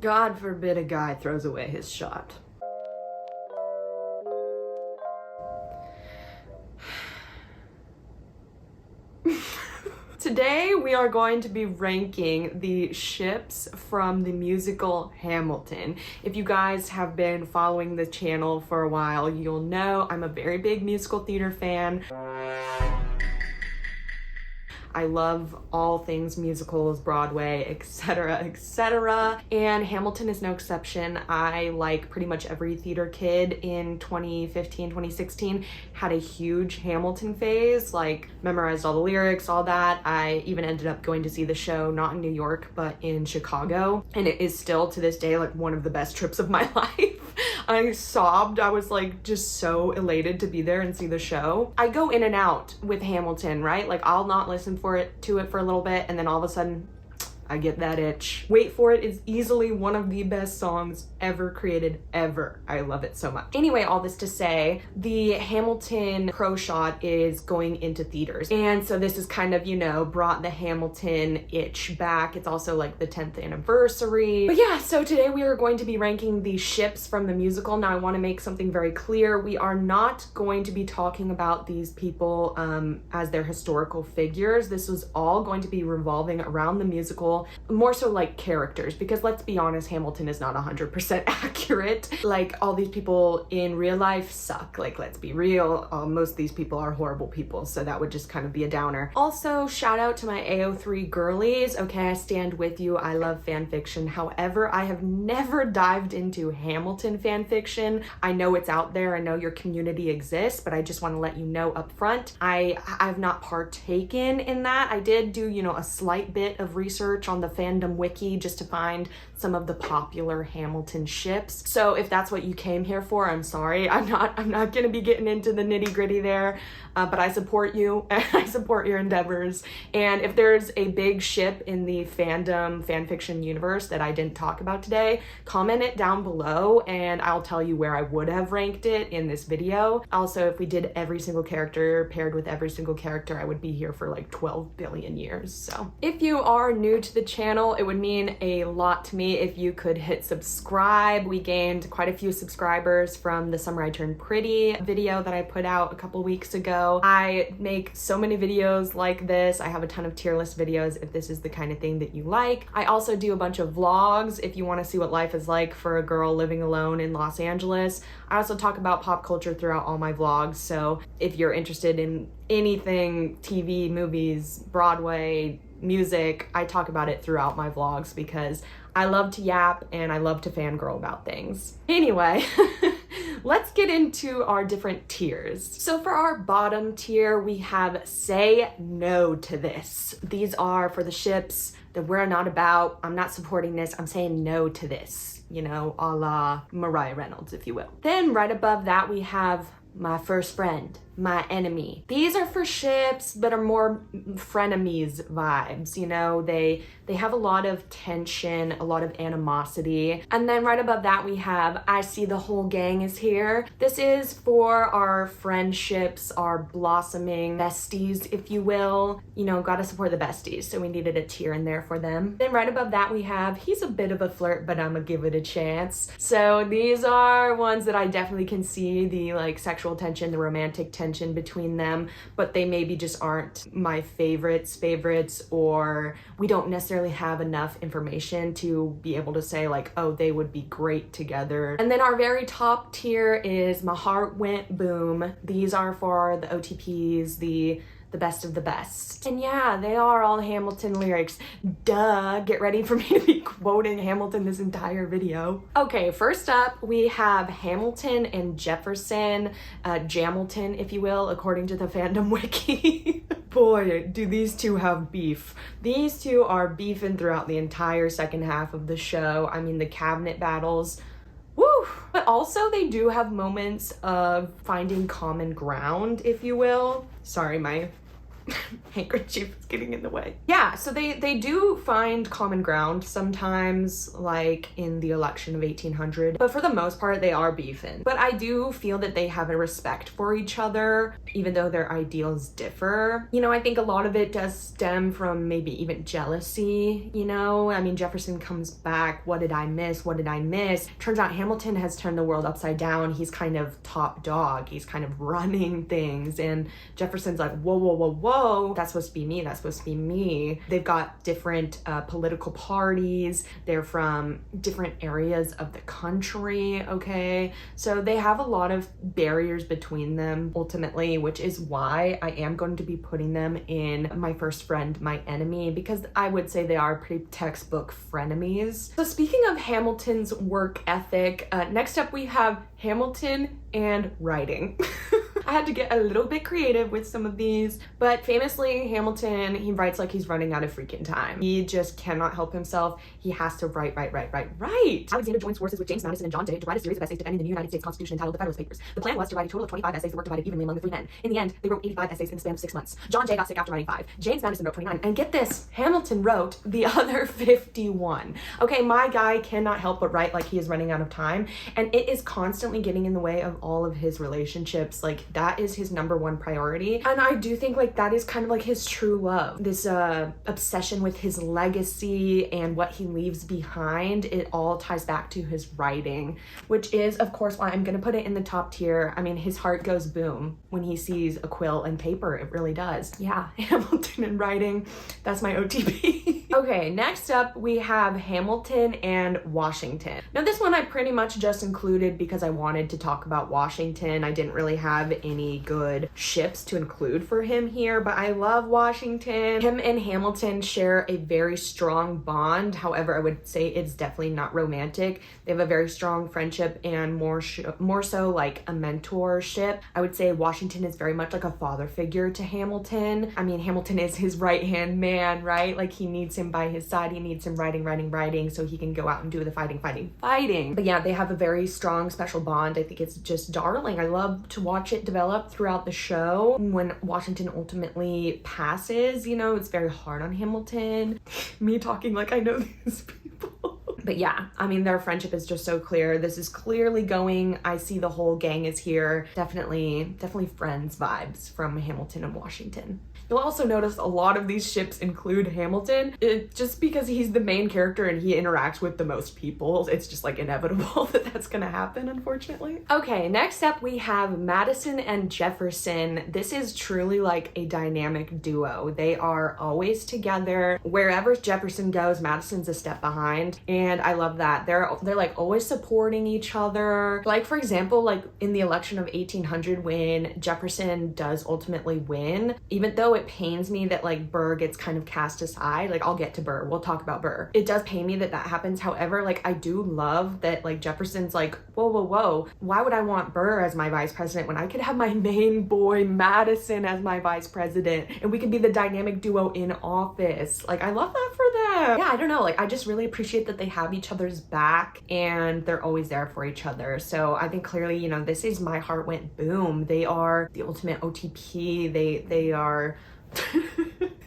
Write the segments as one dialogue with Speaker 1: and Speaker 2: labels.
Speaker 1: God forbid a guy throws away his shot. Today we are going to be ranking the ships from the musical Hamilton. If you guys have been following the channel for a while, you'll know I'm a very big musical theater fan. I love all things musicals, Broadway, etc., etc. And Hamilton is no exception. I, like pretty much every theater kid in 2015, 2016, had a huge Hamilton phase, like memorized all the lyrics, all that. I even ended up going to see the show, not in New York, but in Chicago. And it is still to this day like one of the best trips of my life. I sobbed. I was like just so elated to be there and see the show. I go in and out with Hamilton, right? Like I'll not listen to it for a little bit and then all of a sudden I get that itch. Wait for it is easily one of the best songs ever created, ever. I love it so much. Anyway, all this to say, the Hamilton Pro Shot is going into theaters. And so this is kind of, you know, brought the Hamilton itch back. It's also like the 10th anniversary. But yeah, so today we are going to be ranking the ships from the musical. Now I want to make something very clear. We are not going to be talking about these people as their historical figures. This was all going to be revolving around the musical, more so like characters, because let's be honest, Hamilton is not 100% accurate. Like all these people in real life suck. Like let's be real, most of these people are horrible people, so that would just kind of be a downer. Also, shout out to my AO3 girlies. Okay, I stand with you. I love fan fiction. However, I have never dived into Hamilton fan fiction. I know it's out there. I know your community exists, but I just want to let you know up front, I've not partaken in that. I did do, you know, a slight bit of research on the fandom wiki just to find some of the popular Hamilton ships. So if that's what you came here for, I'm sorry. I'm not gonna be getting into the nitty-gritty there, but I support you and I support your endeavors. And if there's a big ship in the fandom fanfiction universe that I didn't talk about today, comment it down below and I'll tell you where I would have ranked it in this video. Also, if we did every single character paired with every single character, I would be here for like 12 billion years. So if you are new to the channel, it would mean a lot to me if you could hit subscribe. We gained quite a few subscribers from the Summer I Turned Pretty video that I put out a couple weeks ago. I make so many videos like this. I have a ton of tier list videos if this is the kind of thing that you like. I also do a bunch of vlogs if you want to see what life is like for a girl living alone in Los Angeles. I also talk about pop culture throughout all my vlogs, so if you're interested in anything, TV, movies, Broadway, music, I talk about it throughout my vlogs because I love to yap and I love to fangirl about things. Anyway, let's get into our different tiers. So for our bottom tier, we have Say No to This. These are for the ships that we're not about. I'm not supporting this. I'm saying no to this, you know, a la Mariah Reynolds, if you will. Then right above that, we have My First Friend, My Enemy. These are for ships that are more frenemies vibes, you know, they have a lot of tension, a lot of animosity. And then right above that we have I See the Whole Gang Is Here. This is for our friendships, our blossoming besties, if you will. You know, gotta support the besties, so we needed a tier in there for them. Then right above that we have He's a Bit of a Flirt, but I'ma Give It a Chance. So these are ones that I definitely can see the like sexual tension, the romantic tension between them, but they maybe just aren't my favorites, or we don't necessarily have enough information to be able to say like, oh, they would be great together. And then our very top tier is My Heart Went Boom. These are for the OTPs, the best of the best. And yeah, they are all Hamilton lyrics. Duh, get ready for me to be quoting Hamilton this entire video. Okay, first up, we have Hamilton and Jefferson, Jamilton, if you will, according to the fandom wiki. Boy, do these two have beef. These two are beefing throughout the entire second half of the show. I mean, the cabinet battles, woo! But also they do have moments of finding common ground, if you will. Sorry, my handkerchief is getting in the way. Yeah, so they do find common ground sometimes, like in the election of 1800, but for the most part they are beefing. But I do feel that they have a respect for each other, even though their ideals differ. You know, I think a lot of it does stem from maybe even jealousy, you know? I mean, Jefferson comes back, what did I miss? What did I miss? Turns out Hamilton has turned the world upside down. He's kind of top dog. He's kind of running things. And Jefferson's like, whoa, whoa, whoa, whoa. That's supposed to be me. That's supposed to be me. They've got different political parties. They're from different areas of the country, okay? So they have a lot of barriers between them ultimately, which is why I am going to be putting them in my first friend, my enemy, because I would say they are pretty textbook frenemies. So speaking of Hamilton's work ethic, next up we have Hamilton and writing. I had to get a little bit creative with some of these, but famously Hamilton, he writes like he's running out of freaking time. He just cannot help himself. He has to write. Alexander joins forces with James Madison and John Jay to write a series of essays defending the new United States Constitution entitled The Federalist Papers. The plan was to write a total of 25 essays that were divided evenly among the three men. In the end, they wrote 85 essays in the span of 6 months. John Jay got sick after writing 5. James Madison wrote 29. And get this, Hamilton wrote the other 51. Okay, my guy cannot help but write like he is running out of time, and it is constantly getting in the way of all of his relationships. Like, that is his number one priority. And I do think like that is kind of like his true love. This obsession with his legacy and what he leaves behind, it all ties back to his writing, which is of course why I'm gonna put it in the top tier. I mean, his heart goes boom when he sees a quill and paper. It really does. Yeah, Hamilton and writing, that's my OTP. Okay, next up we have Hamilton and Washington. Now this one I pretty much just included because I wanted to talk about Washington. I didn't really have any good ships to include for him here, but I love Washington. Him and Hamilton share a very strong bond. However, I would say it's definitely not romantic. They have a very strong friendship and more so like a mentorship. I would say Washington is very much like a father figure to Hamilton. I mean, Hamilton is his right-hand man, right? Like, he needs him by his side. He needs him writing so he can go out and do the fighting. But yeah, they have a very strong, special bond. I think it's just darling. I love to watch it develop throughout the show. When Washington ultimately passes, you know, it's very hard on Hamilton. Me talking like I know these people. But yeah, I mean, their friendship is just so clear. This is clearly going, I see the whole gang is here. Definitely friends vibes from Hamilton and Washington. You'll also notice a lot of these ships include Hamilton. Just because he's the main character and he interacts with the most people, it's just like inevitable that that's gonna happen, unfortunately. Okay, next up we have Madison and Jefferson. This is truly like a dynamic duo. They are always together. Wherever Jefferson goes, Madison's a step behind, and I love that. They're like always supporting each other. Like, for example, like in the election of 1800 when Jefferson does ultimately win, even though it pains me that like Burr gets kind of cast aside, like I'll get to Burr, we'll talk about Burr. It does pain me that happens. However, like I do love that like Jefferson's like, whoa, why would I want Burr as my vice president when I could have my main boy Madison as my vice president and we could be the dynamic duo in office? Like, I love that for them. Yeah, I don't know, like I just really appreciate that they have each other's back and they're always there for each other. So I think clearly, you know, this is my heart went boom. They are the ultimate OTP. They are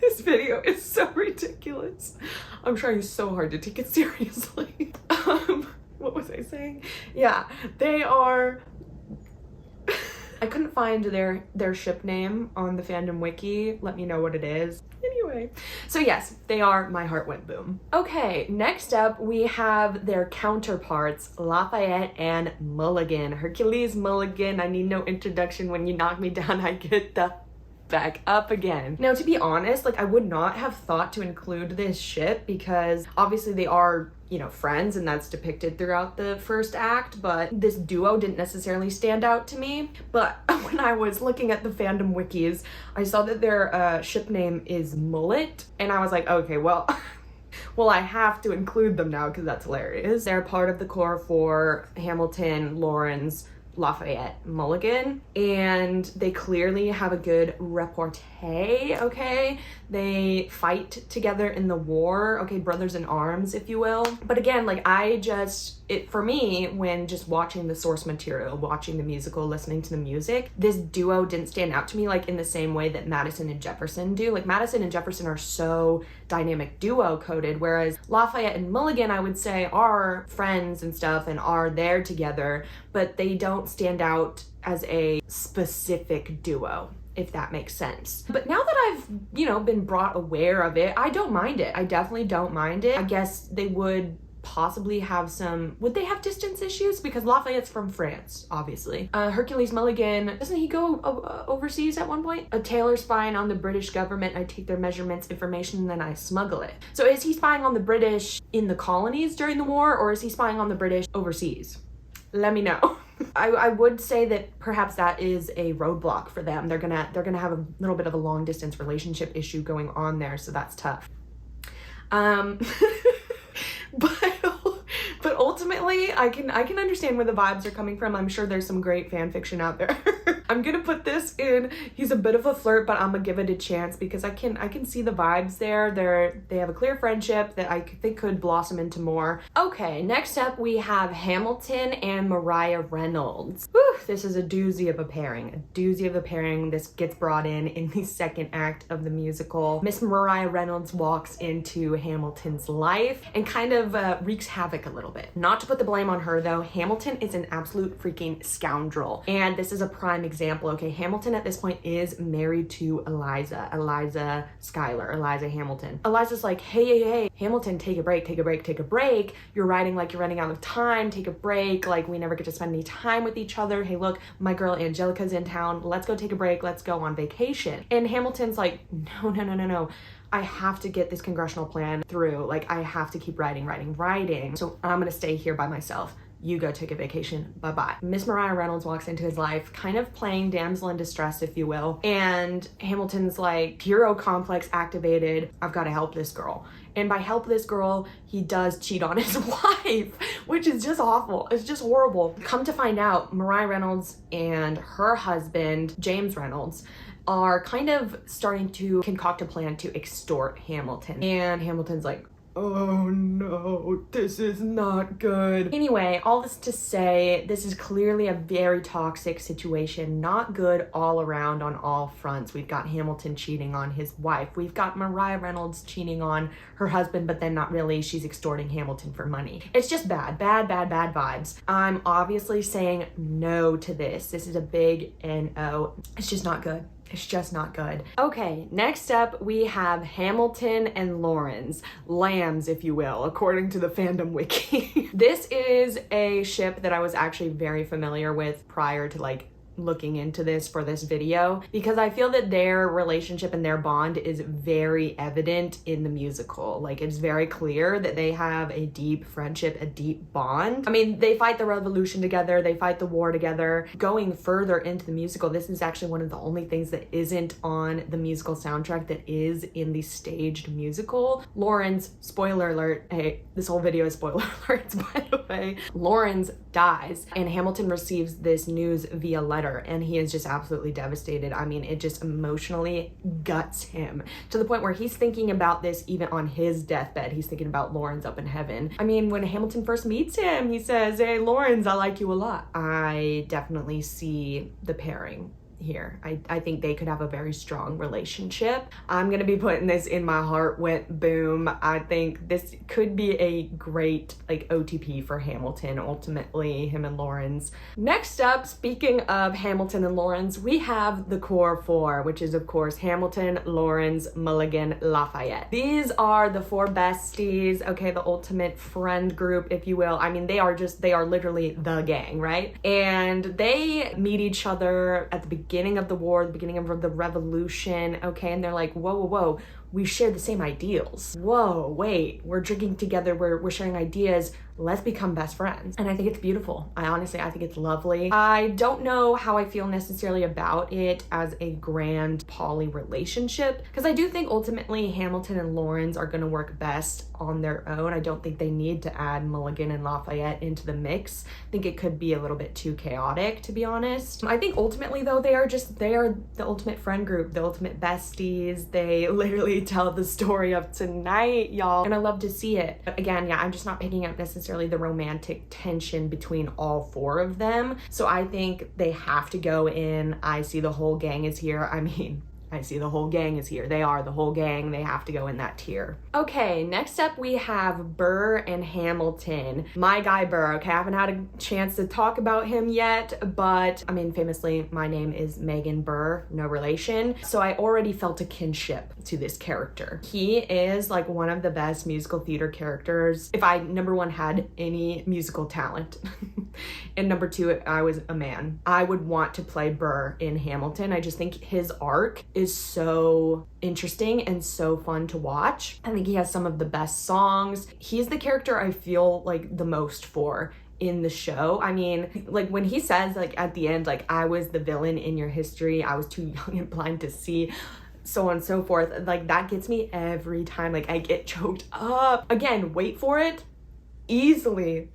Speaker 1: this video is so ridiculous. I'm trying so hard to take it seriously. What was I saying? Yeah, they are I couldn't find their ship name on the fandom wiki. Let me know what it is. Anyway, so yes, they are my heart went boom. Okay, next up we have their counterparts, Lafayette and Mulligan. Hercules Mulligan, I need no introduction. When you knock me down, I get the back up again. Now, to be honest, like I would not have thought to include this ship because obviously they are, you know, friends and that's depicted throughout the first act, but this duo didn't necessarily stand out to me. But when I was looking at the fandom wikis, I saw that their ship name is Mullet, and I was like, okay, well, well, I have to include them now because that's hilarious. They're part of the core for Hamilton, Lawrence, Lafayette Mulligan, and they clearly have a good repartee, okay? They fight together in the war, okay, brothers in arms, if you will. But again, like, for me, when just watching the source material, watching the musical, listening to the music, this duo didn't stand out to me like in the same way that Madison and Jefferson do. Like, Madison and Jefferson are so dynamic duo coded, whereas Lafayette and Mulligan, I would say, are friends and stuff and are there together, but they don't stand out as a specific duo, if that makes sense. But now that I've, been brought aware of it, I don't mind it. I definitely don't mind it. I guess they would possibly have would they have distance issues? Because Lafayette's from France, obviously. Hercules Mulligan, doesn't he go overseas at one point? A tailor spying on the British government, I take their measurements, information, and then I smuggle it. So is he spying on the British in the colonies during the war, or is he spying on the British overseas? Let me know. I would say that perhaps that is a roadblock for them. They're gonna have a little bit of a long distance relationship issue going on there, so that's tough. But ultimately, I can understand where the vibes are coming from. I'm sure there's some great fan fiction out there. I'm gonna put this in. He's a bit of a flirt, but I'm gonna give it a chance because I can see the vibes there. They have a clear friendship that I think could blossom into more. Okay, next up we have Hamilton and Mariah Reynolds. Whew, this is a doozy of a pairing. This gets brought in the second act of the musical. Miss Mariah Reynolds walks into Hamilton's life and kind of wreaks havoc a little bit. Not to put the blame on her though, Hamilton is an absolute freaking scoundrel. And this is a prime example, okay? Hamilton at this point is married to Eliza Schuyler, Eliza Hamilton. Eliza's like, hey, Hamilton, take a break. You're writing like you're running out of time, take a break, like we never get to spend any time with each other. Hey, look, my girl Angelica's in town, let's go take a break, let's go on vacation. And Hamilton's like, no. I have to get this congressional plan through. Like, I have to keep writing. So I'm gonna stay here by myself. You go take a vacation, bye-bye. Miss Mariah Reynolds walks into his life, kind of playing damsel in distress, if you will. And Hamilton's like, hero complex activated, I've gotta help this girl. And by help this girl, he does cheat on his wife, which is just awful. It's just horrible. Come to find out, Mariah Reynolds and her husband, James Reynolds, are kind of starting to concoct a plan to extort Hamilton. And Hamilton's like, oh no, this is not good. Anyway, all this to say, this is clearly a very toxic situation, not good all around on all fronts. We've got Hamilton cheating on his wife. We've got Mariah Reynolds cheating on her husband, but then not really. She's extorting Hamilton for money. It's just bad vibes. I'm obviously saying no to this. This is a big no. It's just not good. It's just not good. Okay, next up we have Hamilton and Lawrence, lambs if you will, according to the fandom wiki. This is a ship that I was actually very familiar with prior to like looking into this for this video, because I feel that their relationship and their bond is very evident in the musical. Like, it's very clear that they have a deep friendship, a deep bond. I mean, they fight the revolution together, they fight the war together. Going further into the musical, this is actually one of the only things that isn't on the musical soundtrack that is in the staged musical. Lawrence, spoiler alert, hey, this whole video is spoiler alerts by the way, Lawrence dies and Hamilton receives this news via letter, and he is just absolutely devastated. I mean, it just emotionally guts him to the point where he's thinking about this even on his deathbed. He's thinking about Lawrence up in heaven. I mean, when Hamilton first meets him, he says, hey, Lawrence, I like you a lot. I definitely see the pairing here. I think they could have a very strong relationship. I'm gonna be putting this in my heart went boom. I think this could be a great like OTP for Hamilton, ultimately, him and Lawrence. Next up, speaking of Hamilton and Lawrence, we have the core four, which is of course Hamilton, Lawrence, Mulligan, Lafayette. These are the four besties, okay, the ultimate friend group, if you will. I mean, they are literally the gang, right? And they meet each other at the beginning of the war, the beginning of the revolution, okay, and they're like, whoa, we share the same ideals. Whoa, wait, we're drinking together, we're sharing ideas. Let's become best friends. And I think it's beautiful. I think it's lovely. I don't know how I feel necessarily about it as a grand poly relationship, because I do think ultimately Hamilton and Lawrence are gonna work best on their own. I don't think they need to add Mulligan and Lafayette into the mix. I think it could be a little bit too chaotic, to be honest. I think ultimately though, they are the ultimate friend group, the ultimate besties. They literally tell the story of tonight, y'all. And I love to see it. But again, yeah, I'm just not picking up necessarily the romantic tension between all four of them. So I think they have to go in, I see the whole gang is here. I see the whole gang is here. They are the whole gang. They have to go in that tier. Okay, next up we have Burr and Hamilton. My guy Burr, okay? I haven't had a chance to talk about him yet, but famously, my name is Megan Burr, no relation. So I already felt a kinship to this character. He is like one of the best musical theater characters. If I, number one, had any musical talent, and number two, if I was a man, I would want to play Burr in Hamilton. I just think his arc is so interesting and so fun to watch. I think he has some of the best songs. He's the character I feel like the most for in the show. Like when he says like at the end, like, I was the villain in your history, I was too young and blind to see, so on and so forth, like that gets me every time. Like I get choked up. Again, wait for it. Easily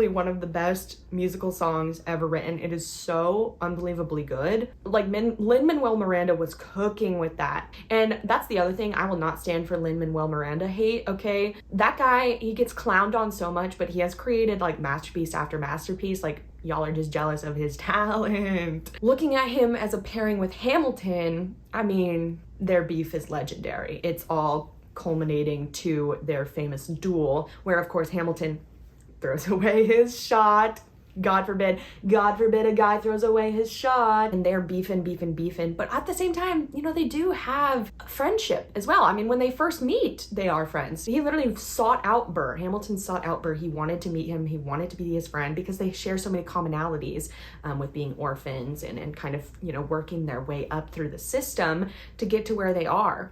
Speaker 1: one of the best musical songs ever written. It is so unbelievably good. Like Lin-Manuel Miranda was cooking with that. And that's the other thing, I will not stand for Lin-Manuel Miranda hate, okay? That guy, he gets clowned on so much, but he has created like masterpiece after masterpiece. Like, y'all are just jealous of his talent. Looking at him as a pairing with Hamilton, their beef is legendary. It's all culminating to their famous duel, where of course Hamilton throws away his shot. God forbid a guy throws away his shot, and they're beefing. But at the same time, they do have friendship as well. When they first meet, they are friends. He literally sought out Burr. Hamilton sought out Burr. He wanted to meet him. He wanted to be his friend because they share so many commonalities with being orphans and kind of, working their way up through the system to get to where they are.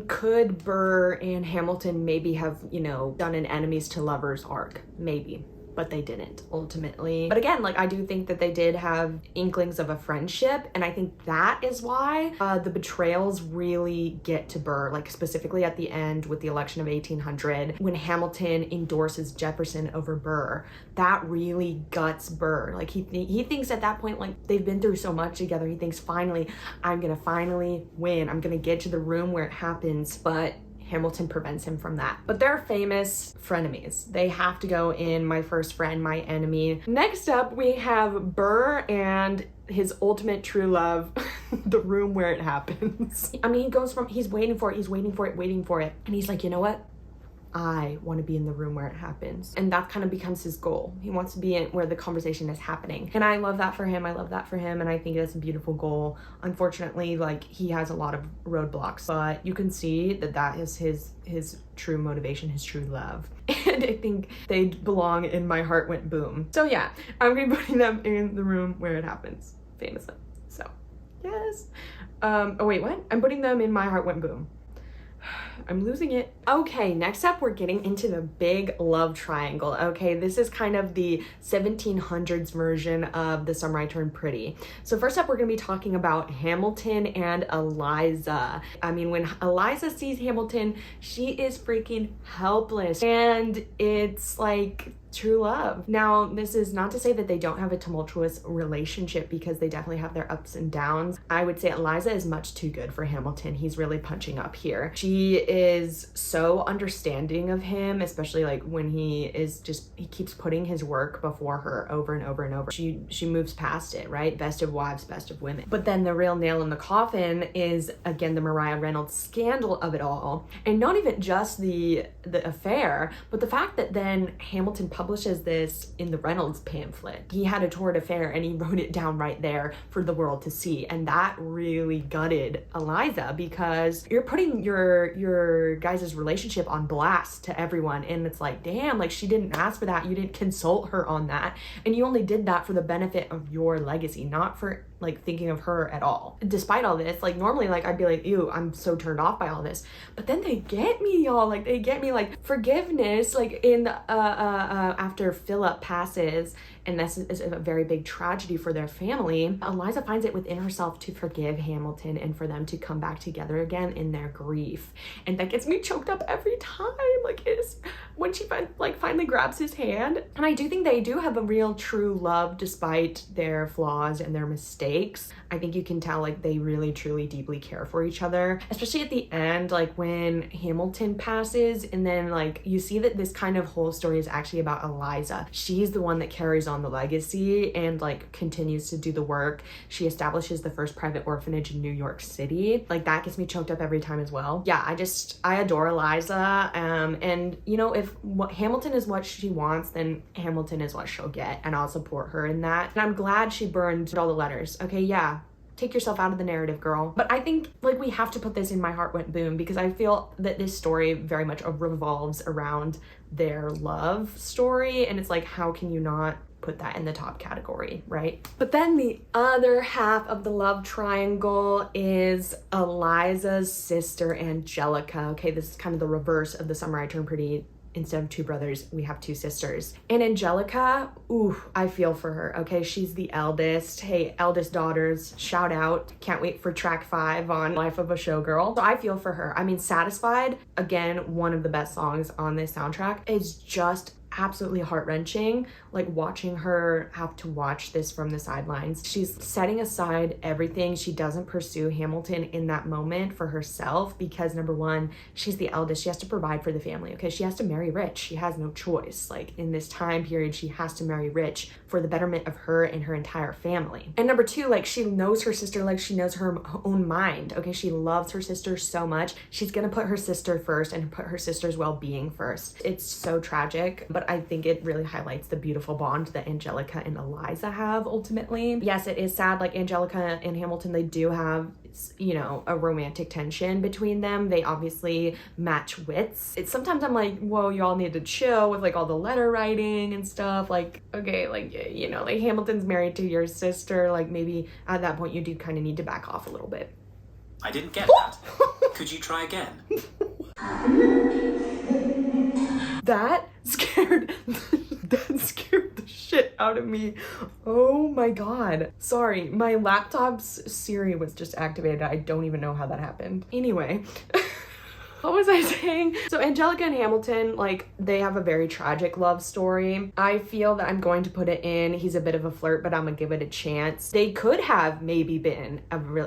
Speaker 1: Could Burr and Hamilton maybe have, done an enemies to lovers arc? Maybe. But they didn't ultimately. But again, like, I do think that they did have inklings of a friendship, and I think that is why the betrayals really get to Burr, like specifically at the end with the election of 1800 when Hamilton endorses Jefferson over Burr. That really guts Burr. Like he thinks at that point, like, they've been through so much together, he thinks finally, I'm gonna finally win, I'm gonna get to the room where it happens, but Hamilton prevents him from that. But they're famous frenemies. They have to go in My First Friend, My Enemy. Next up, we have Burr and his ultimate true love, The Room Where It Happens. He goes from, he's waiting for it. And he's like, you know what? I want to be in the room where it happens. And that kind of becomes his goal. He wants to be in where the conversation is happening. And I love that for him. And I think that's a beautiful goal. Unfortunately, like, he has a lot of roadblocks, but you can see that that is his true motivation, his true love. And I think they belong in My Heart Went Boom. So yeah, I'm gonna be putting them in The Room Where It Happens, famously. So, yes. Oh wait, what? I'm putting them in My Heart Went Boom. I'm losing it. Okay, next up we're getting into the big love triangle. Okay, this is kind of the 1700s version of The Summer I Turned Pretty. So first up, we're gonna be talking about Hamilton and Eliza. When Eliza sees Hamilton, she is freaking helpless. And it's like true love. Now, this is not to say that they don't have a tumultuous relationship, because they definitely have their ups and downs. I would say Eliza is much too good for Hamilton. He's really punching up here. She is so understanding of him, especially like when he keeps putting his work before her over and over and over. She moves past it, right? Best of wives, best of women. But then the real nail in the coffin is, again, the Mariah Reynolds scandal of it all. And not even just the affair, but the fact that then Hamilton publishes this in the Reynolds pamphlet. He had a torrid affair and he wrote it down right there for the world to see. And that really gutted Eliza, because you're putting your guys' relationship on blast to everyone. And it's like, damn, like, she didn't ask for that. You didn't consult her on that. And you only did that for the benefit of your legacy, not for like thinking of her at all. Despite all this, like normally like I'd be like, ew, I'm so turned off by all this. But then they get me, y'all. Like they get me, like forgiveness, like in after Philip passes, and this is a very big tragedy for their family, Eliza finds it within herself to forgive Hamilton and for them to come back together again in their grief. And that gets me choked up every time. Like it's when she finally grabs his hand. And I do think they do have a real true love despite their flaws and their mistakes. I think you can tell like they really truly deeply care for each other, especially at the end, like when Hamilton passes, and then like you see that this kind of whole story is actually about Eliza. She's the one that carries on the legacy and like continues to do the work. She establishes the first private orphanage in New York City. Like that gets me choked up every time as well. Yeah, I adore Eliza. And you know, if Hamilton is what she wants, then Hamilton is what she'll get, and I'll support her in that. And I'm glad she burned all the letters. Okay, yeah, take yourself out of the narrative, girl. But I think like we have to put this in My Heart Went Boom, because I feel that this story very much revolves around their love story, and it's like, how can you not put that in the top category, right? But then the other half of the love triangle is Eliza's sister Angelica. Okay, this is kind of the reverse of The Summer I Turned Pretty. Instead of two brothers, we have two sisters. And Angelica, ooh, I feel for her, okay? She's the eldest. Hey, eldest daughters, shout out. Can't wait for track 5 on Life of a Showgirl. So I feel for her. I mean, Satisfied, again, one of the best songs on this soundtrack, is just absolutely heart-wrenching, like watching her have to watch this from the sidelines. She's setting aside everything. She doesn't pursue Hamilton in that moment for herself because, number one, she's the eldest. She has to provide for the family, okay? She has to marry rich. She has no choice. Like in this time period, she has to marry rich for the betterment of her and her entire family. And number two, like she knows her sister like she knows her own mind, okay? She loves her sister so much. She's gonna put her sister first and put her sister's well-being first. It's so tragic, but I think it really highlights the beautiful bond that Angelica and Eliza have ultimately. Yes, it is sad, like Angelica and Hamilton, they do have, you know, a romantic tension between them. They obviously match wits. Sometimes I'm like, whoa, y'all need to chill with like all the letter writing and stuff. Like, okay, like, you know, like Hamilton's married to your sister. Like maybe at that point you do kind of need to back off a little bit.
Speaker 2: I didn't get that. Could you try again?
Speaker 1: That scared the shit out of me. Oh my god. Sorry, my laptop's Siri was just activated. I don't even know how that happened. Anyway. What was I saying? So Angelica and Hamilton, like, they have a very tragic love story. I feel that I'm going to put it in. He's a bit of a flirt, but I'm gonna give it a chance. They could have maybe been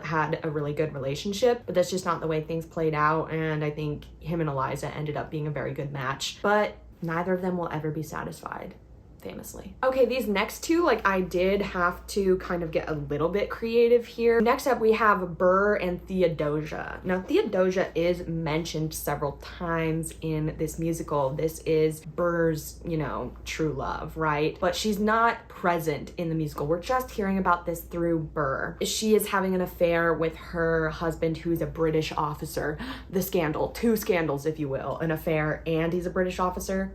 Speaker 1: had a really good relationship, but that's just not the way things played out. And I think him and Eliza ended up being a very good match, but neither of them will ever be satisfied. Famously. Okay, these next two, like I did have to kind of get a little bit creative here. Next up, we have Burr and Theodosia. Now, Theodosia is mentioned several times in this musical. This is Burr's, you know, true love, right? But she's not present in the musical. We're just hearing about this through Burr. She is having an affair with her husband, who's a British officer. The scandal, 2 scandals, if you will, an affair and he's a British officer.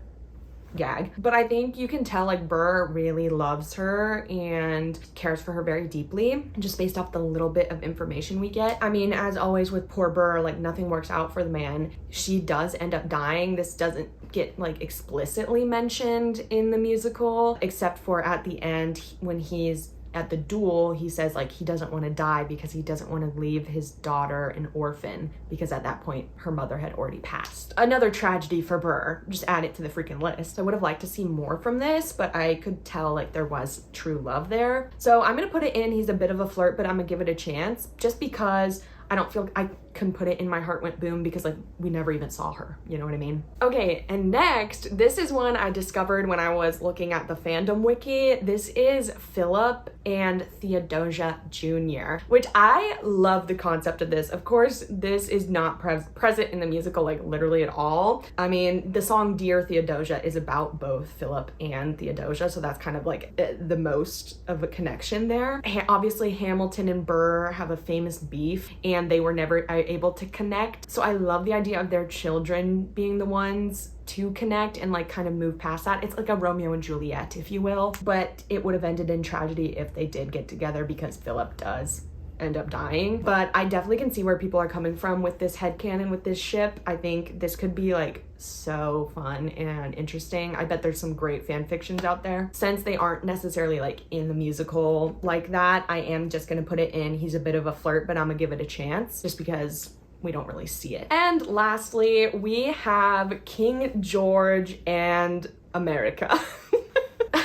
Speaker 1: Gag. But I think you can tell like Burr really loves her and cares for her very deeply, just based off the little bit of information we get. I mean, as always with poor Burr, like nothing works out for the man. She does end up dying. This doesn't get like explicitly mentioned in the musical, except for at the end when he's at the duel, he says like he doesn't want to die because he doesn't want to leave his daughter an orphan, because at that point her mother had already passed. Another tragedy for Burr. Just add it to the freaking list. I would have liked to see more from this, but I could tell like there was true love there. So I'm gonna put it in. He's a bit of a flirt, but I'm gonna give it a chance just because I don't feel I can put it in My Heart Went Boom, because like we never even saw her, you know what I mean? Okay, and next, this is one I discovered when I was looking at the fandom wiki. This is Philip and Theodosia Jr., which I love the concept of this. Of course, this is not present in the musical like literally at all. I mean, the song Dear Theodosia is about both Philip and Theodosia, so that's kind of like the most of a connection there. Obviously, Hamilton and Burr have a famous beef, and they were never able to connect. So I love the idea of their children being the ones to connect and like kind of move past that. It's like a Romeo and Juliet, if you will, but it would have ended in tragedy if they did get together, because Philip does end up dying. But I definitely can see where people are coming from with this headcanon with this ship. I think this could be like so fun and interesting. I bet there's some great fan fictions out there. Since they aren't necessarily like in the musical like that, I am just gonna put it in. He's a bit of a flirt, but I'm gonna give it a chance just because we don't really see it. And lastly, we have King George and America.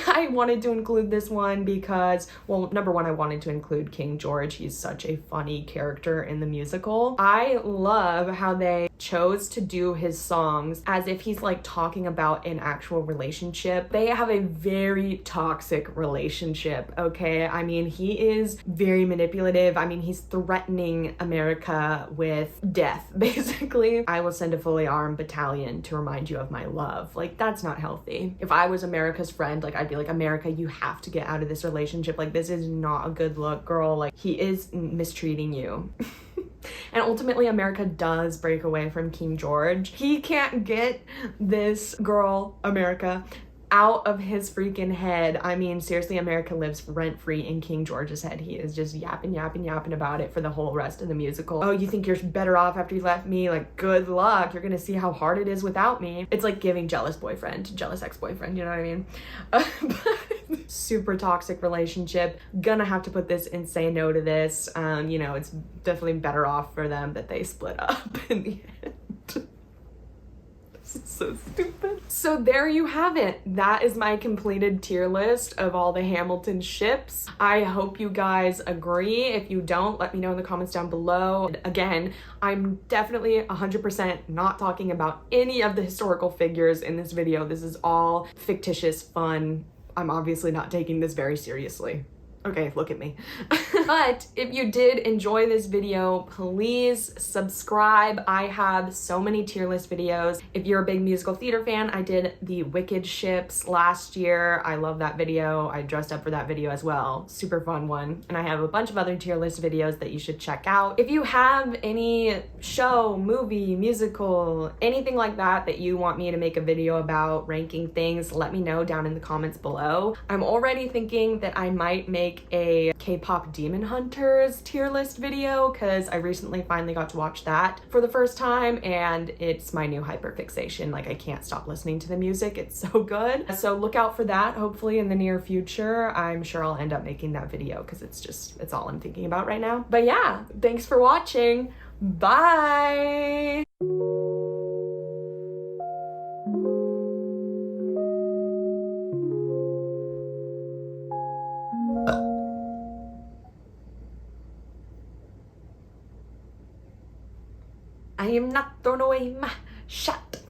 Speaker 1: I wanted to include this one because, well, number one, I wanted to include King George. He's such a funny character in the musical. I love how they chose to do his songs as if he's like talking about an actual relationship. They have a very toxic relationship, okay? I mean, he is very manipulative. I mean, he's threatening America with death, basically. I will send a fully armed battalion to remind you of my love. Like, that's not healthy. If I was America's friend, like, I'd be like, America, you have to get out of this relationship. Like, this is not a good look, girl. Like, he is mistreating you. And ultimately, America does break away from King George. He can't get this girl, America, out of his freaking head. I mean, seriously, America lives rent-free in King George's head. He is just yapping about it for the whole rest of the musical. Oh, you think you're better off after you left me? Like, good luck. You're gonna see how hard it is without me. It's like giving jealous boyfriend, jealous ex-boyfriend, you know what I mean? Super toxic relationship. Gonna have to put this and say no to this. You know, it's definitely better off for them that they split up in the end. So stupid. So there you have it. That is my completed tier list of all the Hamilton ships. I hope you guys agree. If you don't, let me know in the comments down below. Again, I'm definitely 100% not talking about any of the historical figures in this video. This is all fictitious fun. I'm obviously not taking this very seriously. Okay, look at me. But if you did enjoy this video, please subscribe. I have so many tier list videos. If you're a big musical theater fan, I did the Wicked ships last year. I love that video. I dressed up for that video as well. Super fun one. And I have a bunch of other tier list videos that you should check out. If you have any show, movie, musical, anything like that that you want me to make a video about, ranking things, let me know down in the comments below. I'm already thinking that I might make a K-pop Demon Hunters tier list video because I recently finally got to watch that for the first time and it's my new hyperfixation. Like, I can't stop listening to the music. It's so good. So look out for that hopefully in the near future. I'm sure I'll end up making that video because it's all I'm thinking about right now. But yeah, thanks for watching. Bye! I am not throwing away my shot.